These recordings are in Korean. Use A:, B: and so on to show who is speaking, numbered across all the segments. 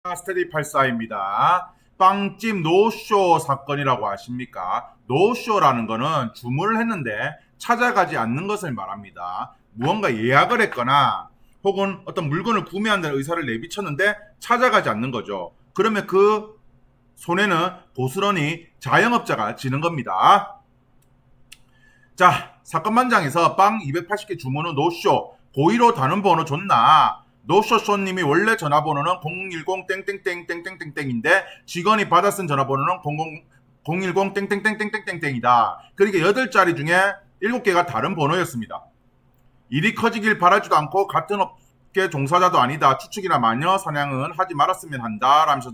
A: 스테디84입니다. 빵집 노쇼 사건이라고 아십니까? 노쇼라는 거는 주문을 했는데 찾아가지 않는 것을 말합니다. 무언가 예약을 했거나 혹은 어떤 물건을 구매한다는 의사를 내비쳤는데 찾아가지 않는 거죠. 그러면 그 손해는 고스란히 자영업자가 지는 겁니다. 자, 사건 만장에서 빵 280개 주문 후 노쇼, 고의로 다른 번호 줬나? 노쇼쇼님이 원래 전화번호는 010땡땡땡땡땡땡땡인데 직원이 받아 쓴 전화번호는 010땡땡땡땡땡땡이다. 그러니까 8자리 중에 7개가 다른 번호였습니다. 일이 커지길 바라지도 않고 같은 업계 종사자도 아니다. 추측이나 마녀 사냥은 하지 말았으면 한다. 라면서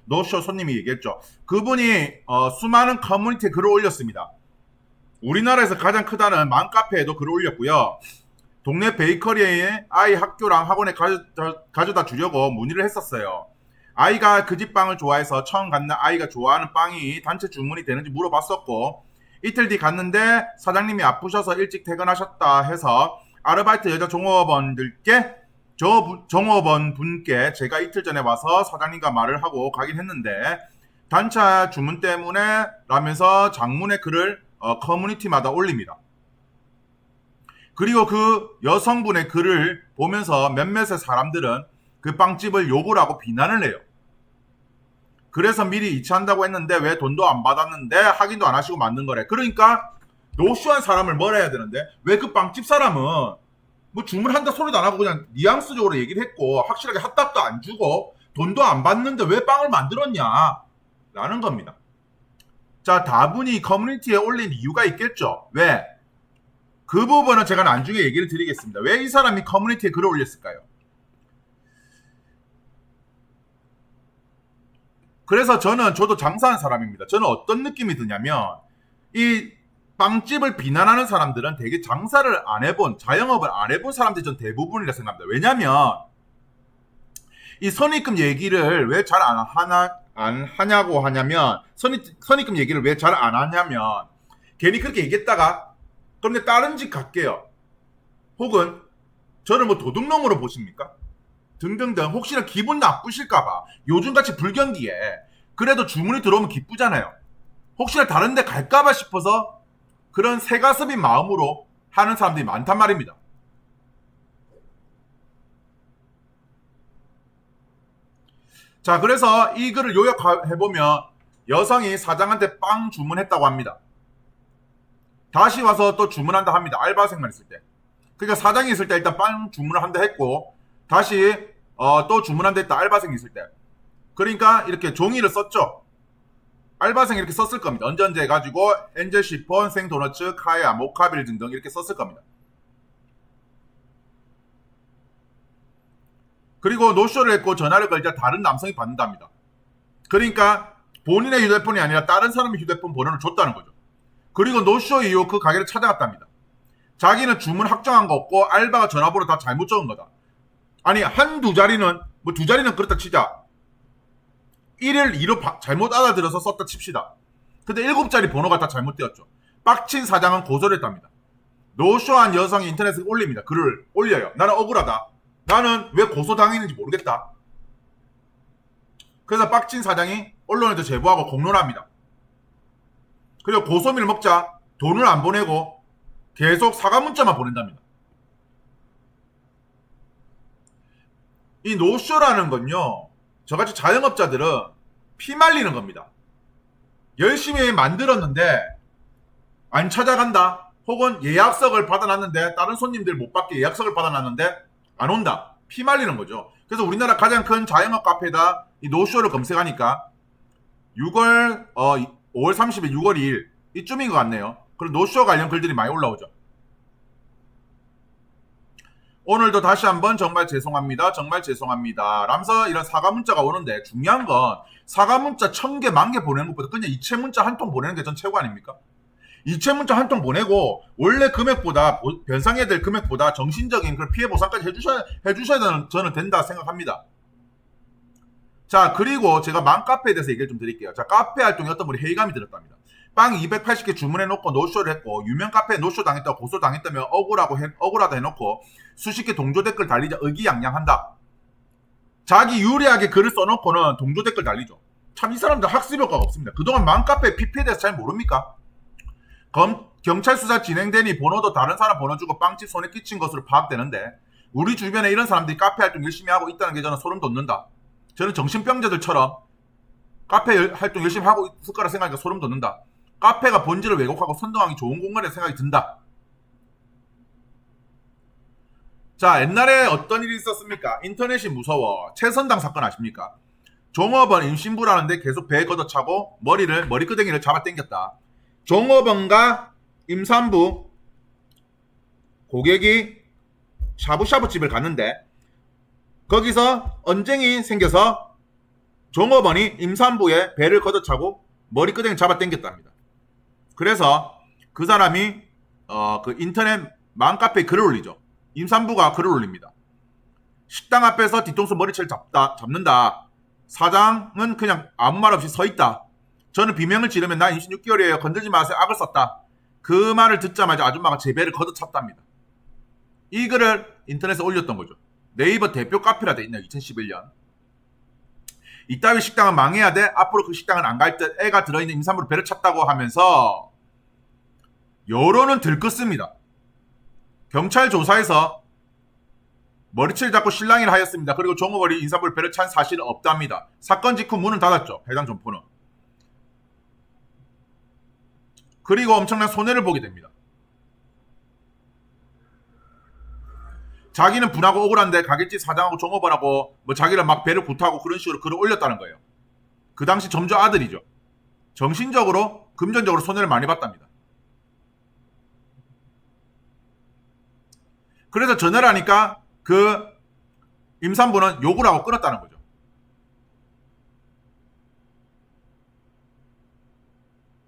A: 노쇼 손님이 얘기했죠. 그분이 수많은 커뮤니티에 글을 올렸습니다. 우리나라에서 가장 크다는 맘카페에도 글을 올렸고요. 동네 베이커리에 아이 학교랑 학원에 가져다 주려고 문의를 했었어요. 아이가 그 집 빵을 좋아해서 처음 갔는 아이가 좋아하는 빵이 단체 주문이 되는지 물어봤었고, 이틀 뒤 갔는데 사장님이 아프셔서 일찍 퇴근하셨다 해서 아르바이트 여자 종업원들께 종업원 분께 제가 이틀 전에 와서 사장님과 말을 하고 가긴 했는데 단체 주문 때문에 라면서 장문의 글을 커뮤니티마다 올립니다. 그리고 그 여성분의 글을 보면서 몇몇의 사람들은 그 빵집을 욕을 하고 비난을 해요. 그래서 미리 이체한다고 했는데 왜 돈도 안 받았는데 확인도 안 하시고 만든 거래. 그러니까 노쇼한 사람을 뭐라 해야 되는데 왜 그 빵집 사람은 뭐 주문한다 소리도 안 하고 그냥 뉘앙스적으로 얘기를 했고 확실하게 핫답도 안 주고 돈도 안 받는데 왜 빵을 만들었냐 라는 겁니다. 자, 다분히 커뮤니티에 올린 이유가 있겠죠. 왜? 그 부분은 제가 나중에 얘기를 드리겠습니다. 왜 이 사람이 커뮤니티에 글을 올렸을까요? 그래서 저도 장사하는 사람입니다. 저는 어떤 느낌이 드냐면 이 빵집을 비난하는 사람들은 되게 장사를 안 해본, 자영업을 안 해본 사람들이 전 대부분이라 생각합니다. 왜냐면 이 선입금 얘기를 왜 잘 안 하냐고 하냐면 선입금 얘기를 왜 잘 안 하냐면 괜히 그렇게 얘기했다가 그런데 다른 집 갈게요. 혹은 저를 뭐 도둑놈으로 보십니까? 등등등 혹시나 기분 나쁘실까봐 요즘같이 불경기에 그래도 주문이 들어오면 기쁘잖아요. 혹시나 다른 데 갈까봐 싶어서 그런 새가슴인 마음으로 하는 사람들이 많단 말입니다. 자, 그래서 이 글을 요약해보면 여성이 사장한테 빵 주문했다고 합니다. 다시 와서 또 주문한다 합니다. 알바생만 있을 때. 그러니까 사장이 있을 때 일단 빵 주문을 한다 했고 다시 또 주문한다 했다. 알바생이 있을 때. 그러니까 이렇게 종이를 썼죠. 알바생이 이렇게 썼을 겁니다. 언제 해가지고 엔젤 시폰, 생도너츠, 카야, 모카빌 등등 이렇게 썼을 겁니다. 그리고 노쇼를 했고 전화를 걸자 다른 남성이 받는답니다. 그러니까 본인의 휴대폰이 아니라 다른 사람의 휴대폰 번호를 줬다는 거죠. 그리고 노쇼 이후 그 가게를 찾아갔답니다. 자기는 주문 확정한 거 없고 알바가 전화번호 다 잘못 적은 거다. 아니 한두 자리는 뭐 두 자리는 그렇다 치자. 1을 2로 잘못 알아들어서 썼다 칩시다. 근데 7자리 번호가 다 잘못되었죠. 빡친 사장은 고소를 했답니다. 노쇼한 여성이 인터넷에 올립니다. 글을 올려요. 나는 억울하다. 나는 왜 고소당했는지 모르겠다. 그래서 빡친 사장이 언론에도 제보하고 공론합니다. 그리고 고소미를 먹자 돈을 안 보내고 계속 사과 문자만 보낸답니다. 이 노쇼라는 건요, 저같이 자영업자들은 피말리는 겁니다. 열심히 만들었는데 안 찾아간다. 혹은 예약석을 받아놨는데 다른 손님들 못 받게 예약석을 받아놨는데 안 온다. 피말리는 거죠. 그래서 우리나라 가장 큰 자영업 카페에다 이 노쇼를 검색하니까 5월 30일, 6월 2일 이쯤인 것 같네요. 그리고 노쇼 관련 글들이 많이 올라오죠. 오늘도 다시 한번 정말 죄송합니다. 정말 죄송합니다. 라면서 이런 사과 문자가 오는데 중요한 건 사과 문자 1000개, 10,000개 보내는 것보다 그냥 이체 문자 한 통 보내는 게 전 최고 아닙니까? 이체 문자 한 통 보내고 원래 금액보다 변상해야 될 금액보다 정신적인 그런 피해 보상까지 해주셔야 저는 된다 생각합니다. 자, 그리고 제가 맘카페에 대해서 얘기를 좀 드릴게요. 자, 카페 활동에 어떤 분이 회의감이 들었답니다. 빵 280개 주문해놓고 노쇼를 했고 유명 카페에 노쇼 당했다고 고소 당했다며 억울하다 해놓고 수십 개 동조 댓글 달리자 의기양양한다. 자기 유리하게 글을 써놓고는 동조 댓글 달리죠. 참 이 사람들 학습 효과가 없습니다. 그동안 맘카페 PP에 대해서 잘 모릅니까? 경찰 수사 진행되니 번호도 다른 사람 번호 주고 빵집 손에 끼친 것으로 파악되는데 우리 주변에 이런 사람들이 카페 활동 열심히 하고 있다는 게 저는 소름 돋는다. 저는 정신병자들처럼 카페 활동 열심히 하고 있을 거라 생각하니까 소름 돋는다. 카페가 본질을 왜곡하고 선동하기 좋은 공간이라는 생각이 든다. 자, 옛날에 어떤 일이 있었습니까? 인터넷이 무서워. 최선당 사건 아십니까? 종업원 임신부라는데 계속 배에 걷어차고 머리끄댕이를 잡아당겼다. 종업원과 임산부 고객이 샤브샤브 집을 갔는데 거기서 언쟁이 생겨서 종업원이 임산부의 배를 걷어차고 머리끄댕이 잡아당겼답니다. 그래서 그 사람이 그 인터넷 맘카페에 글을 올리죠. 임산부가 글을 올립니다. 식당 앞에서 뒤통수 머리채를 잡는다. 사장은 그냥 아무 말 없이 서 있다. 저는 비명을 지르면 나 임신 6개월이에요. 건들지 마세요. 악을 썼다. 그 말을 듣자마자 아줌마가 제 배를 걷어찼답니다. 이 글을 인터넷에 올렸던 거죠. 네이버 대표 카페라 돼 있네요. 2011년. 이따위 식당은 망해야 돼. 앞으로 그 식당은 안 갈 듯. 애가 들어있는 임산부를 배를 찼다고 하면서 여론은 들끓습니다. 경찰 조사에서 머리채를 잡고 실랑이를 하였습니다. 그리고 종업원이 임산부를 배를 찬 사실은 없답니다. 사건 직후 문은 닫았죠. 해당 점포는. 그리고 엄청난 손해를 보게 됩니다. 자기는 분하고 억울한데 가게집 사장하고 종업원하고 뭐 자기를 막 배를 굿하고 그런 식으로 글을 올렸다는 거예요. 그 당시 점주 아들이죠. 정신적으로 금전적으로 손해를 많이 봤답니다. 그래서 전화를 하니까 그 임산부는 욕을 하고 끊었다는 거죠.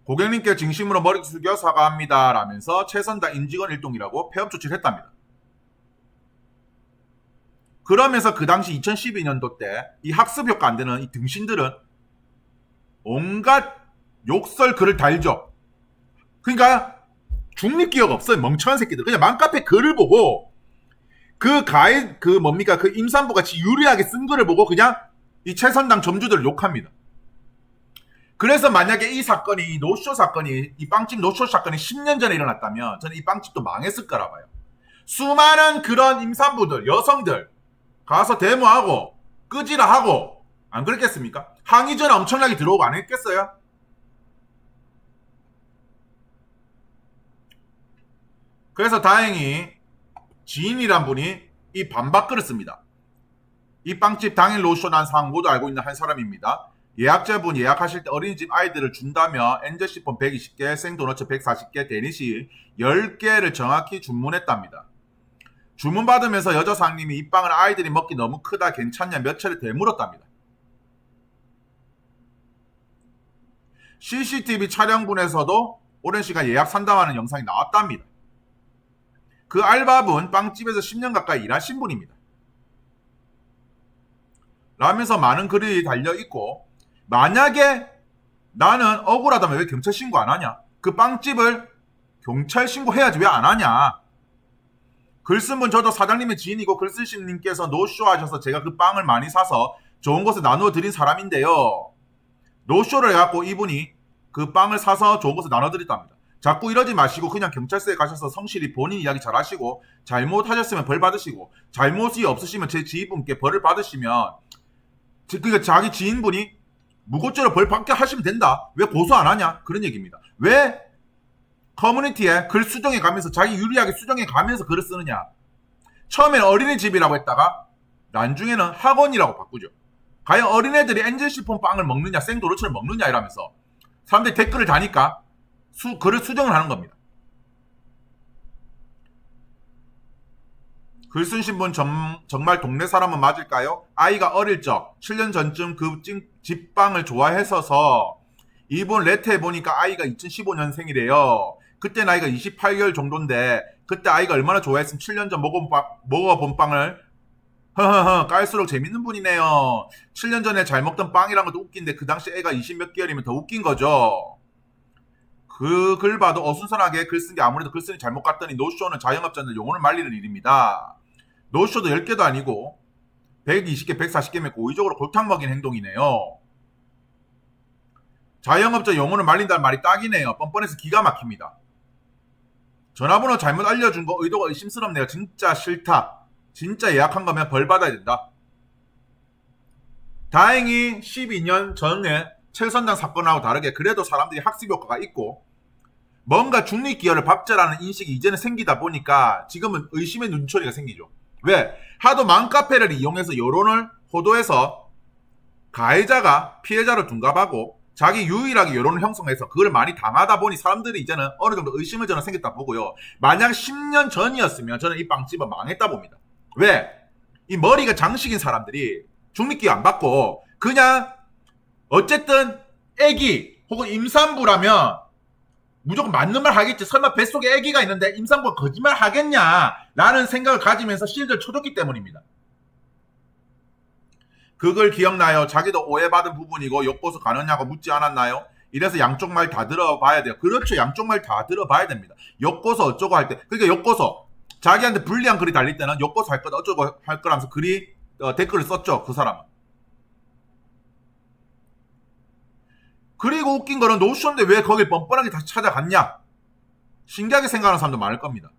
A: 고객님께 진심으로 머리 숙여 사과합니다 라면서 최선당 임직원 일동이라고 폐업 조치를 했답니다. 그러면서 그 당시 2012년도 때 이 학습 효과 안 되는 이 등신들은 온갖 욕설 글을 달죠. 그러니까 중립기억 없어요. 멍청한 새끼들. 그냥 맘카페 글을 보고 그 임산부 같이 유리하게 쓴 글을 보고 그냥 이 최선당 점주들을 욕합니다. 그래서 만약에 이 사건이 노쇼 사건이 이 빵집 노쇼 사건이 10년 전에 일어났다면 저는 이 빵집도 망했을 거라 봐요. 수많은 그런 임산부들 여성들 가서 데모하고 끄지라하고 안 그랬겠습니까? 항의 전화 엄청나게 들어오고 안 했겠어요? 그래서 다행히 지인이란 분이 이 반박글을 씁니다. 이 빵집 당일 노쇼난 상황 모두 알고 있는 한 사람입니다. 예약자분 예약하실 때 어린이집 아이들을 준다며 엔젤시폰 120개, 생도너츠 140개, 데니시 10개를 정확히 주문했답니다. 주문받으면서 여자 상님이 이 빵은 아이들이 먹기 너무 크다 괜찮냐 몇 차례 되물었답니다. CCTV 촬영분에서도 오랜 시간 예약 상담하는 영상이 나왔답니다. 그 알바분 빵집에서 10년 가까이 일하신 분입니다. 라면서 많은 글이 달려있고 만약에 나는 억울하다면 왜 경찰 신고 안 하냐? 그 빵집을 경찰 신고해야지 왜 안 하냐? 글 쓴 분 저도 사장님의 지인이고 글 쓰신 님께서 노쇼 하셔서 제가 그 빵을 많이 사서 좋은 곳에 나누어 드린 사람인데요. 노쇼를 해갖고 이분이 그 빵을 사서 좋은 곳에 나눠 드렸답니다. 자꾸 이러지 마시고 그냥 경찰서에 가셔서 성실히 본인 이야기 잘 하시고 잘못하셨으면 벌 받으시고 잘못이 없으시면 제 지인분께 벌을 받으시면 그러니까 자기 지인분이 무고죄로 벌 받게 하시면 된다. 왜 고소 안 하냐? 그런 얘기입니다. 왜 커뮤니티에 글 수정해 가면서 자기 유리하게 수정해 가면서 글을 쓰느냐? 처음에는 어린이집이라고 했다가 나중에는 학원이라고 바꾸죠. 과연 어린애들이 엔젤시폰 빵을 먹느냐 생도로치를 먹느냐 이러면서 사람들이 댓글을 다니까 글을 수정을 하는 겁니다. 글 쓰신 분 정말 동네 사람은 맞을까요? 아이가 어릴 적 7년 전쯤 그 집빵을 좋아했어서 이분 레터에 보니까 아이가 2015년생이래요. 그때 나이가 28개월 정도인데 그때 아이가 얼마나 좋아했으면 7년 전 먹어본 빵을 깔수록 재밌는 분이네요. 7년 전에 잘 먹던 빵이란 것도 웃긴데 그 당시 애가 20몇 개월이면 더 웃긴 거죠. 그 글 봐도 어순선하게 글 쓴 게 아무래도 글 쓰니 잘못 갔더니 노쇼는 자영업자들 영혼을 말리는 일입니다. 노쇼도 10개도 아니고 120개, 140개면 고의적으로 골탕 먹인 행동이네요. 자영업자 영혼을 말린다는 말이 딱이네요. 뻔뻔해서 기가 막힙니다. 전화번호 잘못 알려준 거 의도가 의심스럽네요. 진짜 싫다. 진짜 예약한 거면 벌 받아야 된다. 다행히 12년 전에 최선당 사건하고 다르게 그래도 사람들이 학습 효과가 있고 뭔가 중립기여를 박제라는 인식이 이제는 생기다 보니까 지금은 의심의 눈초리가 생기죠. 왜? 하도 맘카페를 이용해서 여론을 호도해서 가해자가 피해자를 둔갑하고 자기 유일하게 여론을 형성해서 그걸 많이 당하다 보니 사람들이 이제는 어느 정도 의심을 저는 생겼다 보고요. 만약 10년 전이었으면 저는 이 빵집은 망했다 봅니다. 왜? 이 머리가 장식인 사람들이 중립기여 안 받고 그냥 어쨌든 애기 혹은 임산부라면 무조건 맞는 말 하겠지. 설마 뱃속에 애기가 있는데 임산부가 거짓말 하겠냐 라는 생각을 가지면서 실드를 쳐줬기 때문입니다. 그걸 기억나요? 자기도 오해받은 부분이고 욕보수 가느냐고 묻지 않았나요? 이래서 양쪽 말 다 들어봐야 돼요. 그렇죠. 양쪽 말 다 들어봐야 됩니다. 욕보수 어쩌고 할 때. 그러니까 욕보수 자기한테 불리한 글이 달릴 때는 욕보수 할 거다 어쩌고 할 거라면서 글이 댓글을 썼죠. 그 사람은. 그리고 웃긴 거는 노쇼인데 왜 거길 뻔뻔하게 다시 찾아갔냐? 신기하게 생각하는 사람도 많을 겁니다.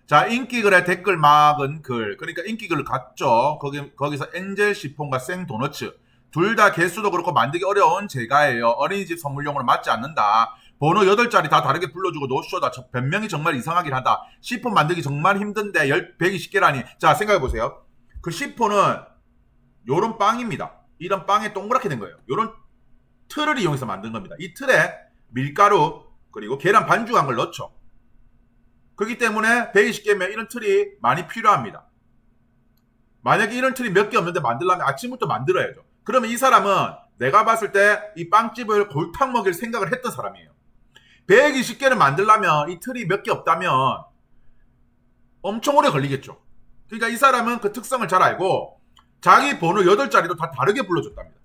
A: 자, 인기글에 댓글 막은 글. 그러니까 인기글을 갔죠. 거기서 엔젤 시폰과 생 도너츠. 둘 다 개수도 그렇고 만들기 어려운 제가예요. 어린이집 선물용으로 맞지 않는다. 번호 8자리 다 다르게 불러주고 노쇼다. 변명이 정말 이상하긴 하다. 시폰 만들기 정말 힘든데 120개라니. 자, 생각해보세요. 그 시폰은 요런 빵입니다. 이런 빵에 동그랗게 된 거예요. 요런 틀을 이용해서 만든 겁니다. 이 틀에 밀가루 그리고 계란 반죽한 걸 넣죠. 그렇기 때문에 120개면 이런 틀이 많이 필요합니다. 만약에 이런 틀이 몇 개 없는데 만들려면 아침부터 만들어야죠. 그러면 이 사람은 내가 봤을 때 이 빵집을 골탕 먹일 생각을 했던 사람이에요. 120개를 만들려면 이 틀이 몇 개 없다면 엄청 오래 걸리겠죠. 그러니까 이 사람은 그 특성을 잘 알고 자기 번호 8자리도 다 다르게 불러줬답니다.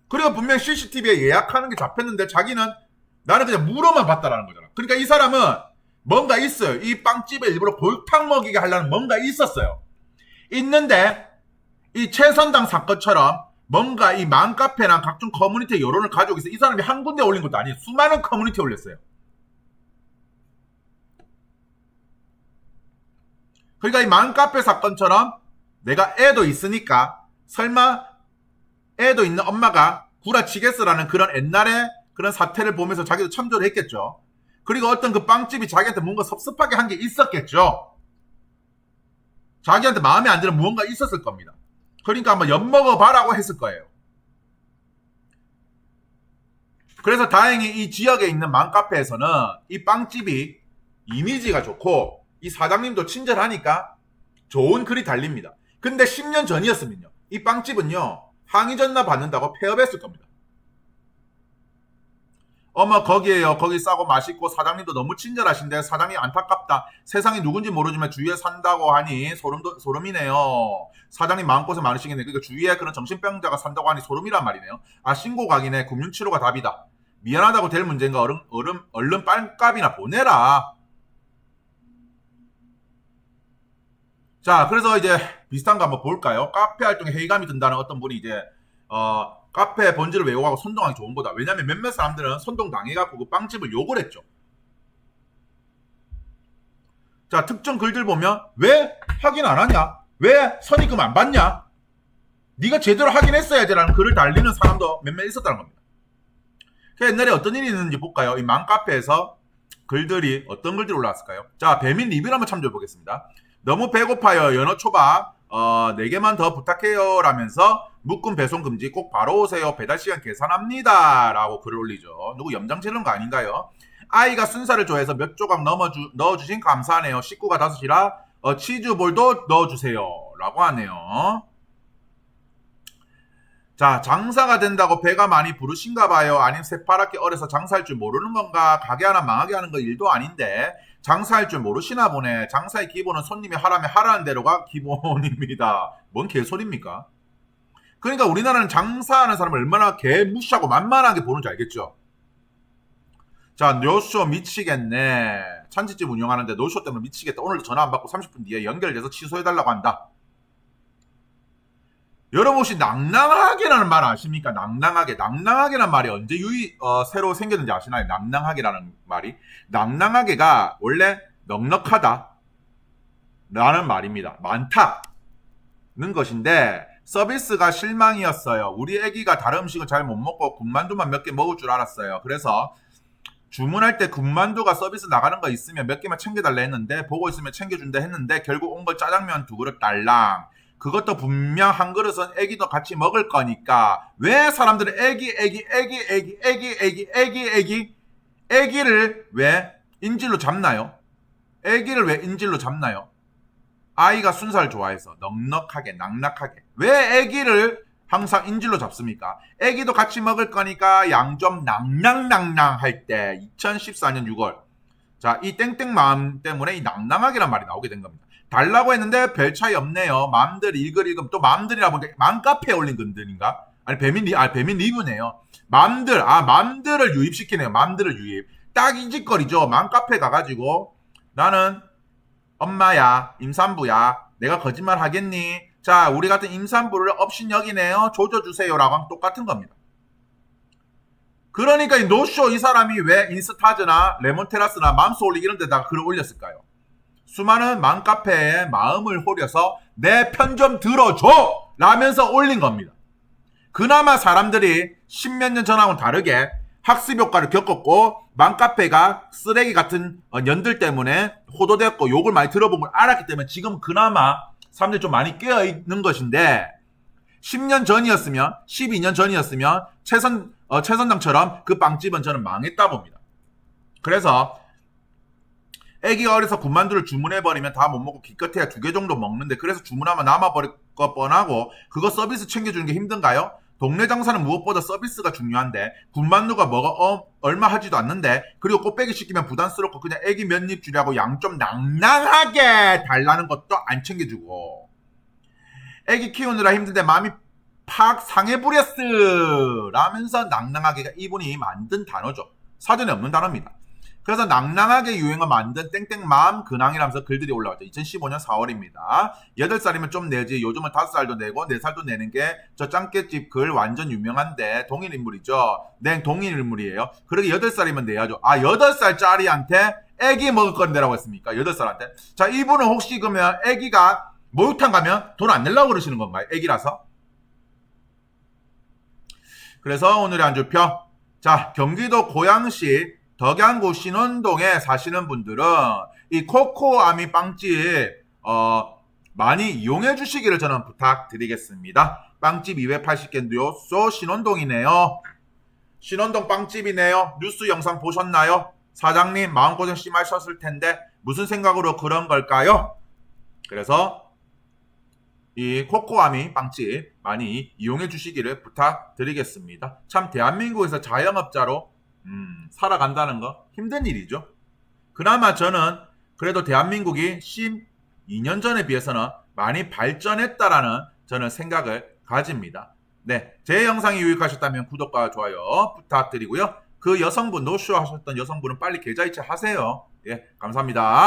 A: 그리고 분명 CCTV에 예약하는 게 잡혔는데 자기는 나는 그냥 물어만 봤다라는 거잖아. 그러니까 이 사람은 뭔가 있어요. 이 빵집에 일부러 골탕 먹이게 하려는 뭔가 있었어요. 있는데 이 최선당 사건처럼 뭔가 이 맘카페나 각종 커뮤니티 여론을 가지고 있어. 이 사람이 한 군데 올린 것도 아니에요. 수많은 커뮤니티에 올렸어요. 그러니까 이 맘카페 사건처럼 내가 애도 있으니까 설마 애도 있는 엄마가 구라치겠어라는 그런 옛날에 그런 사태를 보면서 자기도 참조를 했겠죠. 그리고 어떤 그 빵집이 자기한테 뭔가 섭섭하게 한 게 있었겠죠. 자기한테 마음에 안 드는 무언가 있었을 겁니다. 그러니까 한번 엿먹어봐라고 했을 거예요. 그래서 다행히 이 지역에 있는 맘카페에서는 이 빵집이 이미지가 좋고 이 사장님도 친절하니까 좋은 글이 달립니다. 근데 10년 전이었으면요. 이 빵집은요. 항의 전화 받는다고 폐업했을 겁니다. 어머 거기에요. 거기 싸고 맛있고 사장님도 너무 친절하신데 사장님 안타깝다. 세상이 누군지 모르지만 주위에 산다고 하니 소름이네요. 사장님 마음고생 많으시겠네. 그러니까 주위에 그런 정신병자가 산다고 하니 소름이란 말이네요. 아 신고 각이네. 금융치료가 답이다. 미안하다고 될 문제인가 얼른 빵값이나 보내라. 자 그래서 이제 비슷한 거 한번 볼까요? 카페 활동에 회의감이 든다는 어떤 분이 이제 카페 본질을 외워가고 선동하기 좋은 거다. 왜냐면 몇몇 사람들은 선동 당해갖고 그 빵집을 욕을 했죠. 자 특정 글들 보면 왜 확인 안 하냐? 왜 선입금 안 받냐? 네가 제대로 확인했어야지라는 글을 달리는 사람도 몇몇 있었다는 겁니다. 옛날에 어떤 일이 있는지 볼까요? 이 맘카페에서 글들이 어떤 글들이 올라왔을까요? 자 배민 리뷰를 한번 참조해 보겠습니다. 너무 배고파요. 연어 초밥 4개만 더 부탁해요 라면서 묶음 배송 금지 꼭 바로 오세요. 배달시간 계산합니다 라고 글을 올리죠. 누구 염장 치는 거 아닌가요? 아이가 순살을 좋아해서 몇 조각 넣어주신 감사하네요. 식구가 5이라 치즈볼도 넣어주세요 라고 하네요. 자 장사가 된다고 배가 많이 부르신가 봐요. 아니면 새파랗게 어려서 장사할 줄 모르는 건가? 가게 하나 망하게 하는 거 일도 아닌데 장사할 줄 모르시나 보네. 장사의 기본은 손님이 하라면 하라는 대로가 기본입니다. 뭔 개소리입니까? 그러니까 우리나라는 장사하는 사람을 얼마나 개무시하고 만만하게 보는지 알겠죠? 자, 노쇼 미치겠네. 잔치집 운영하는데 노쇼 때문에 미치겠다. 오늘도 전화 안 받고 30분 뒤에 연결돼서 취소해달라고 한다. 여러분 혹시 낭낭하게라는 말 아십니까? 낭낭하게라는 말이 언제 새로 생겼는지 아시나요? 낭낭하게라는 말이. 낭낭하게가 원래 넉넉하다 라는 말입니다. 많다는 것인데 서비스가 실망이었어요. 우리 애기가 다른 음식을 잘 못 먹고 군만두만 몇 개 먹을 줄 알았어요. 그래서 주문할 때 군만두가 서비스 나가는 거 있으면 몇 개만 챙겨달라 했는데 보고 있으면 챙겨준다 했는데 결국 온 거 짜장면 2그릇 달랑. 그것도 분명 한 그릇은 애기도 같이 먹을 거니까 왜 사람들은 애기를 왜 인질로 잡나요? 애기를 왜 인질로 잡나요? 아이가 순살 좋아해서 넉넉하게 낙낙하게. 왜 애기를 항상 인질로 잡습니까? 애기도 같이 먹을 거니까 양 좀 낭낭낭낭 할 때 2014년 6월 자, 이 땡땡 마음 때문에 이 낭낭하게란 말이 나오게 된 겁니다. 달라고 했는데 별 차이 없네요. 맘들 읽음 또 맘들이라 보니까 맘카페에 올린 건들인가? 아니 배민 리브네요. 맘들을 유입시키네요. 맘들을 유입. 딱 이 짓거리죠. 맘카페 가가지고 나는 엄마야 임산부야 내가 거짓말 하겠니? 자 우리 같은 임산부를 업신여기네요. 조져주세요 라고 하면 똑같은 겁니다. 그러니까 이 노쇼 이 사람이 왜 인스타즈나 레몬테라스나 맘소울 이런 데다가 글을 올렸을까요? 수많은 맘카페에 마음을 호려서 내 편 좀 들어줘! 라면서 올린 겁니다. 그나마 사람들이 십몇 년 전하고는 다르게 학습 효과를 겪었고 맘카페가 쓰레기 같은 년들 때문에 호도됐고 욕을 많이 들어본 걸 알았기 때문에 지금 그나마 사람들이 좀 많이 깨어있는 것인데 10년 전이었으면 12년 전이었으면 최선장처럼 그 빵집은 저는 망했다 봅니다. 그래서 애기가 어려서 군만두를 주문해버리면 다 못 먹고 기껏해야 2개 정도 먹는데 그래서 주문하면 남아버릴 것 뻔하고 그거 서비스 챙겨주는 게 힘든가요? 동네 장사는 무엇보다 서비스가 중요한데 군만두가 뭐가 얼마 하지도 않는데 그리고 꽃배기 시키면 부담스럽고 그냥 애기 몇 입 주려고 양 좀 낭낭하게 달라는 것도 안 챙겨주고 애기 키우느라 힘든데 마음이 팍 상해버렸어 라면서 낭낭하게가 이분이 만든 단어죠. 사전에 없는 단어입니다. 그래서 낭낭하게 유행을 만든 땡땡맘 근황이라면서 글들이 올라왔죠. 2015년 4월입니다. 8살이면 좀 내지 요즘은 5살도 내고 4살도 내는 게 저 짱깨집 글 완전 유명한데 동일인물이죠. 네, 동일인물이에요. 그러게 8살이면 내야죠. 8살짜리한테 애기 먹을 건데라고 했습니까? 8살한테. 자, 이분은 혹시 그러면 애기가 목욕탕 가면 돈 안 내려고 그러시는 건가요? 애기라서? 그래서 오늘의 한 줄평. 자, 경기도 고양시 덕양구 신원동에 사시는 분들은 이 코코아미 빵집 많이 이용해 주시기를 저는 부탁드리겠습니다. 빵집 280개인데요. 신원동이네요. 신원동 빵집이네요. 뉴스 영상 보셨나요? 사장님 마음고생 심하셨을 텐데 무슨 생각으로 그런 걸까요? 그래서 이 코코아미 빵집 많이 이용해 주시기를 부탁드리겠습니다. 참 대한민국에서 자영업자로 살아간다는 거 힘든 일이죠. 그나마 저는 그래도 대한민국이 12년 전에 비해서는 많이 발전했다라는 저는 생각을 가집니다. 네, 제 영상이 유익하셨다면 구독과 좋아요 부탁드리고요. 그 여성분 노쇼 하셨던 여성분은 빨리 계좌이체 하세요. 예, 감사합니다.